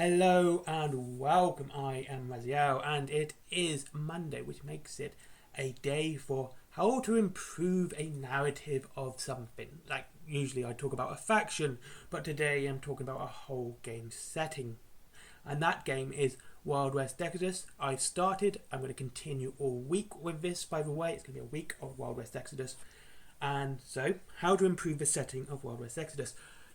Hello and welcome. I am Raziel and it is Monday, which makes it a day for how to improve a narrative of something. Like usually I talk about a faction, but today I'm talking about a whole game setting. And that game is Wild West Exodus. I've started. I'm going to continue all week with this, by the way. It's going to be a week of Wild West Exodus. And so, how to improve the setting of Wild West Exodus.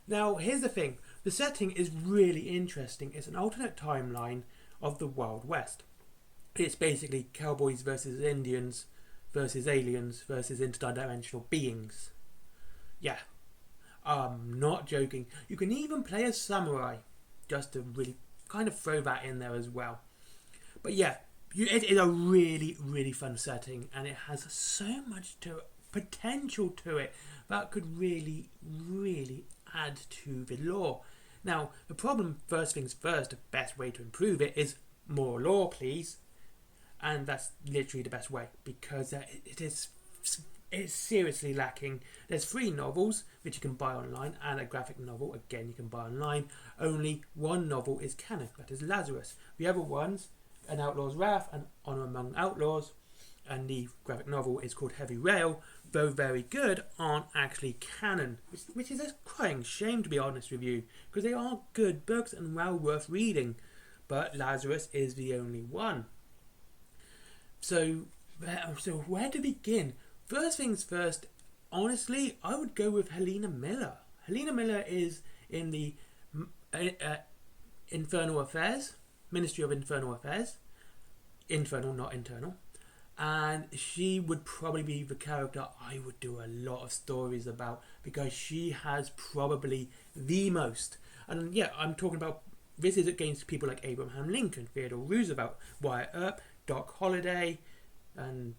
Now, here's the thing. The setting is really interesting. It's an alternate timeline of the Wild West. It's basically cowboys versus Indians versus aliens versus interdimensional beings. Yeah, I'm not joking. You can even play as samurai, just to really kind of throw that in there as well. But yeah, it is a really, really fun setting, and it has so much potential to it that could really, really add to the lore. Now, the problem, first things first, the best way to improve it is more lore, please. And that's literally the best way, because it's seriously lacking. There's 3 novels which you can buy online, and a graphic novel, again, you can buy online. Only one novel is canon, that is Lazarus. The other ones, An Outlaw's Wrath and Honor Among Outlaws, and the graphic novel is called Heavy Rail, though very good, aren't actually canon, which is a crying shame, to be honest with you, because they are good books and well worth reading, but Lazarus is the only one. So where to begin? First things first, honestly, I would go with Helina Miller. Helina Miller is in the Infernal Affairs, Ministry of Infernal Affairs, Infernal, not internal. And she would probably be the character I would do a lot of stories about, because she has probably the most. And yeah, I'm talking about, this is against people like Abraham Lincoln, Theodore Roosevelt, Wyatt Earp, Doc Holliday, and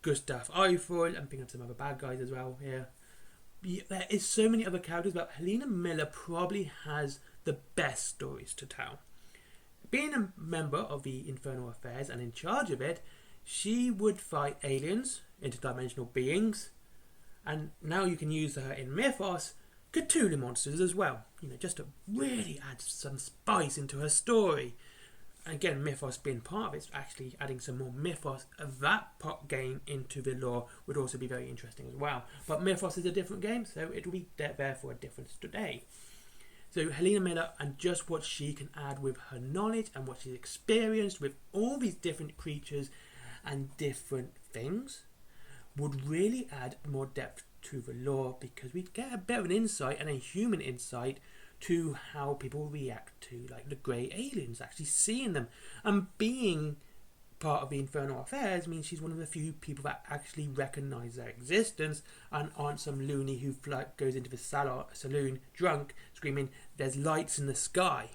Gustav Eiffel. I'm thinking of some other bad guys as well here. There is so many other characters, but Helina Miller probably has the best stories to tell. Being a member of the Infernal Affairs and in charge of it, she would fight aliens, interdimensional beings, and now you can use her in Mythos, Cthulhu monsters as well, just to really add some spice into her story. And again, Mythos being part of it, actually adding some more Mythos of that pot game into the lore would also be very interesting as well. But Mythos is a different game, so it will be there for a difference today. So Helina Miller, and just what she can add with her knowledge and what she's experienced with all these different creatures and different things, would really add more depth to the lore, because we get a bit of an insight and a human insight to how people react to like the grey aliens, actually seeing them. And being part of the Infernal Affairs means she's one of the few people that actually recognise their existence and aren't some loony who goes into the saloon drunk screaming, "There's lights in the sky."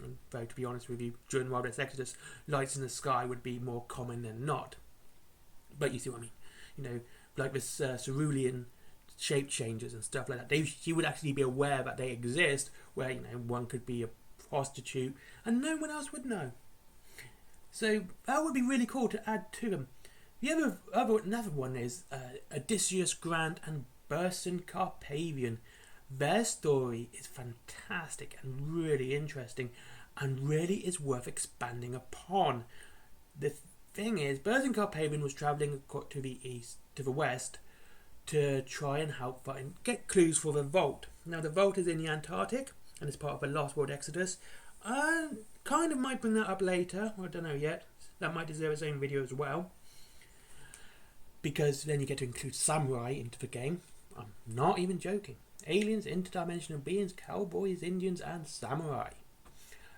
And though, to be honest with you, during Wild West Exodus, lights in the sky would be more common than not. But you see what I mean? Like this cerulean shape changes and stuff like that. She would actually be aware that they exist, where one could be a prostitute and no one else would know. So that would be really cool to add to them. The another one is Odysseus Grant and Burson Carpavian. Their story is fantastic and really interesting, and really is worth expanding upon. The thing is, Burson Carpavian was travelling to the west, to try and help find, get clues for the Vault. Now, the Vault is in the Antarctic, and it's part of the Lost World Exodus. Kind of might bring that up later, I don't know yet. That might deserve its own video as well, because then you get to include samurai into the game. I'm not even joking. Aliens, interdimensional beings, cowboys, Indians, and samurai.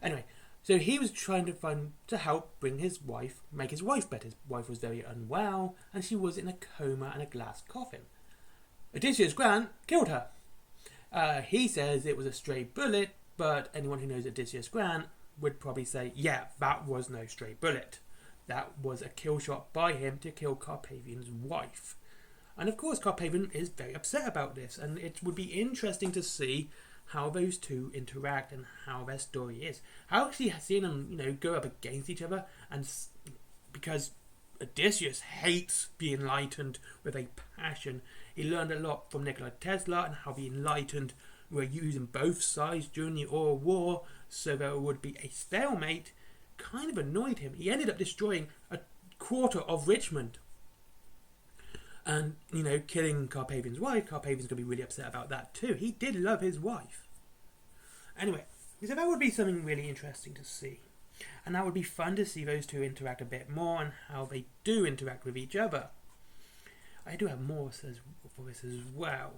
Anyway, so he was trying to help make his wife better. His wife was very unwell, and she was in a coma and a glass coffin. Odysseus Grant killed her. He says it was a stray bullet, but anyone who knows Odysseus Grant would probably say, yeah, that was no stray bullet. That was a kill shot by him to kill Carpavian's wife. And of course, Carpavian is very upset about this, and it would be interesting to see how those two interact and how their story is. How actually seeing them, go up against each other, and because Odysseus hates the enlightened with a passion. He learned a lot from Nikola Tesla and how the enlightened were using both sides during the Oil War. so there would be a stalemate kind of annoyed him. He ended up destroying a quarter of Richmond. And, killing Carpathian's wife. Carpathian's going to be really upset about that too. He did love his wife. Anyway, so that would be something really interesting to see. And that would be fun to see those two interact a bit more and how they do interact with each other. I do have more for this as well.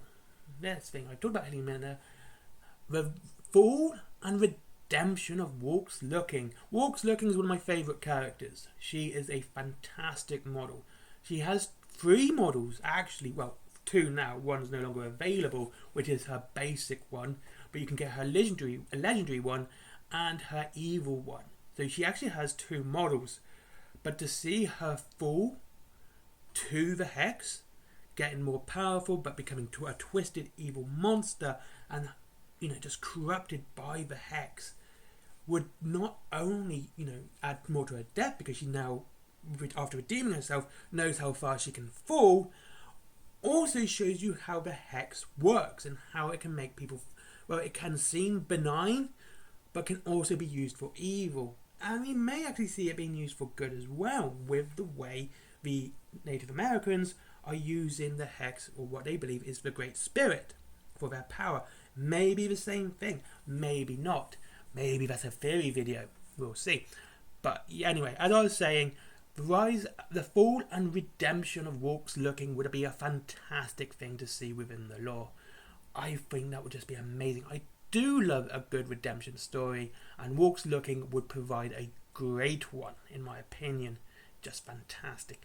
Next thing, I talked about Helina Miller. The fall and redemption of Walks Looking. Walks Looking is one of my favourite characters. She is a fantastic model. She has 3 models, actually, well, 2 now. One's no longer available, which is her basic one. But you can get her legendary one and her evil one. So she actually has 2 models. But to see her fall to the Hex, getting more powerful but becoming to a twisted evil monster and just corrupted by the Hex, would not only add more to her death, because she now, after redeeming herself, knows how far she can fall, also shows you how the Hex works and how it can make people, well, it can seem benign but can also be used for evil. And we may actually see it being used for good as well, with the way the Native Americans are using the Hex, or what they believe is the Great Spirit, for their power. Maybe the same thing, maybe not. Maybe that's a theory video, we'll see. But anyway, as I was saying, the fall and redemption of Walks Looking would be a fantastic thing to see within the lore. I think that would just be amazing. I do love a good redemption story, and Walks Looking would provide a great one, in my opinion. Just fantastic.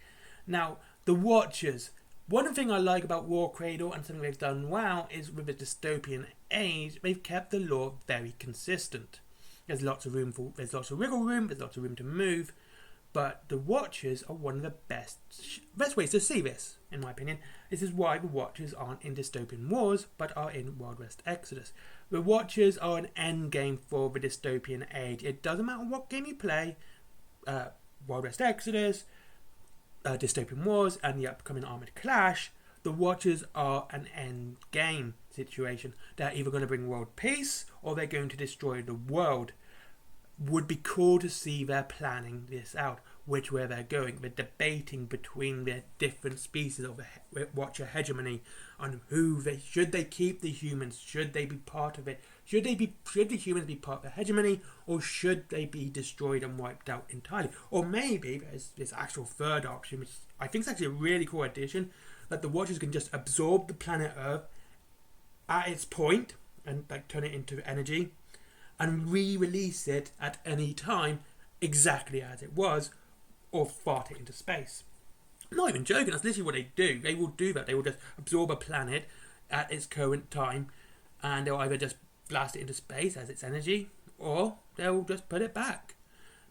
Now, the Watchers. One thing I like about War Cradle, and something they've done well, is with the dystopian age, they've kept the lore very consistent. There's lots of wiggle room, there's lots of room to move, but the Watchers are one of the best ways to see this, in my opinion. This is why the Watchers aren't in Dystopian Wars, but are in Wild West Exodus. The Watchers are an endgame for the dystopian age. It doesn't matter what game you play, Wild West Exodus, Dystopian Wars, and the upcoming Armoured Clash, the Watchers are an end game situation. They're either going to bring world peace or they're going to destroy the world. Would be cool to see they're planning this out, which way they're going. They're debating between their different species of the Watcher hegemony on should they keep the humans, should they be part of it, should the humans be part of the hegemony, or should they be destroyed and wiped out entirely? Or maybe there's this actual third option, which I think is actually a really cool addition, that the Watchers can just absorb the planet Earth at its point and turn it into energy and re-release it at any time exactly as it was, or fart it into space. I'm not even joking, that's literally what they do. They will do that. They will just absorb a planet at its current time, and they'll either just blast it into space as its energy, or they'll just put it back.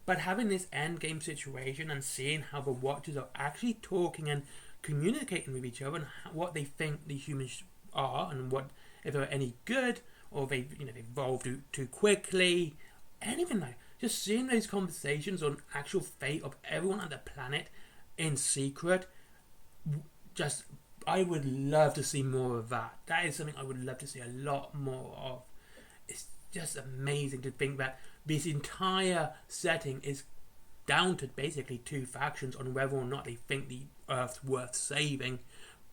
But having this endgame situation and seeing how the Watchers are actually talking and communicating with each other, and what they think the humans are, and what if they're any good, or they evolved too quickly, anything like. Just seeing those conversations on actual fate of everyone on the planet in secret, I would love to see more of that. That is something I would love to see a lot more of. It's just amazing to think that this entire setting is down to basically 2 factions on whether or not they think the Earth's worth saving,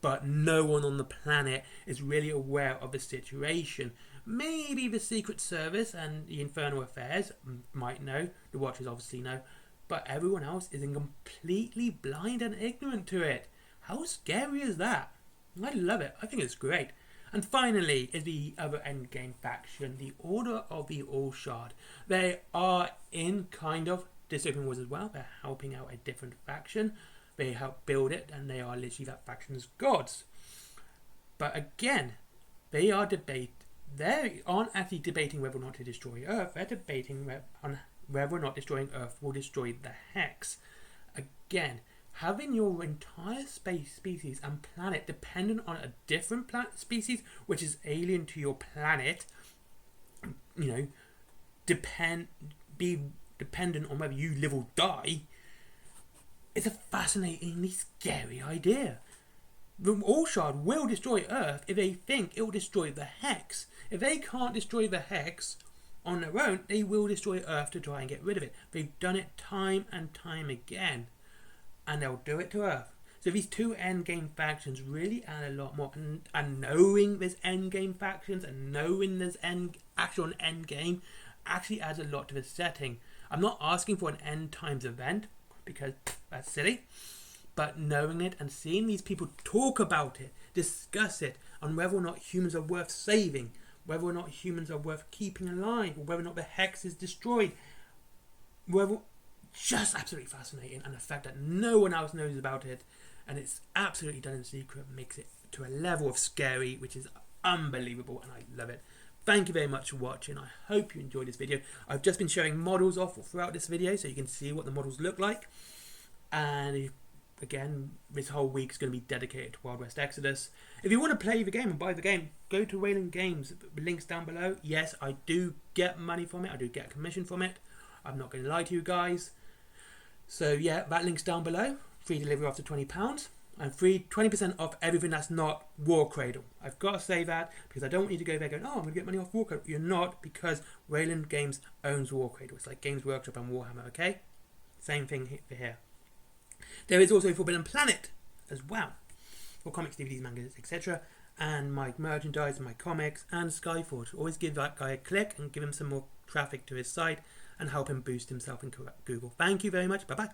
but no one on the planet is really aware of the situation. Maybe the Secret Service and the Infernal Affairs might know, the Watchers obviously know, but everyone else is completely blind and ignorant to it. How scary is that? I love it. I think it's great. And finally is the other endgame faction, the Order of the All Shard. They are in kind of Dystopian Wars as well. They're helping out a different faction. They help build it, and they are literally that faction's gods. But again, they aren't actually debating whether or not to destroy Earth. They're debating on whether or not destroying Earth will destroy the Hex. Again, having your entire species and planet dependent on a different species which is alien to your planet, be dependent on whether you live or die, is a fascinatingly scary idea. The All Shard will destroy Earth if they think it will destroy the Hex. If they can't destroy the Hex, on their own, they will destroy Earth to try and get rid of it. They've done it time and time again, and they'll do it to Earth. So these two Endgame factions really add a lot more, and knowing there's Endgame factions and knowing there's actual Endgame actually adds a lot to the setting. I'm not asking for an end times event because that's silly, but knowing it and seeing these people talk about it, discuss it, on whether or not humans are worth saving, whether or not humans are worth keeping alive, or whether or not the Hex is destroyed, just absolutely fascinating, and the fact that no one else knows about it and it's absolutely done in secret makes it to a level of scary which is unbelievable, and I love it. Thank you very much for watching. I hope you enjoyed this video. I've just been showing models off throughout this video so you can see what the models look like, and again, this whole week is going to be dedicated to Wild West Exodus. If you want to play the game and buy the game, go to Wayland Games. The link's down below. Yes, I do get money from it. I do get a commission from it. I'm not going to lie to you guys. So yeah, that link's down below. Free delivery after £20. And free 20% off everything that's not War Cradle. I've got to say that because I don't want you to go there going, oh, I'm going to get money off War Cradle. You're not, because Wayland Games owns War Cradle. It's like Games Workshop and Warhammer, okay? Same thing for here. There is also Forbidden Planet as well, for comics, DVDs, mangas, etc. And my merchandise and my comics and Skyforge. Always give that guy a click and give him some more traffic to his site and help him boost himself in Google. Thank you very much. Bye-bye.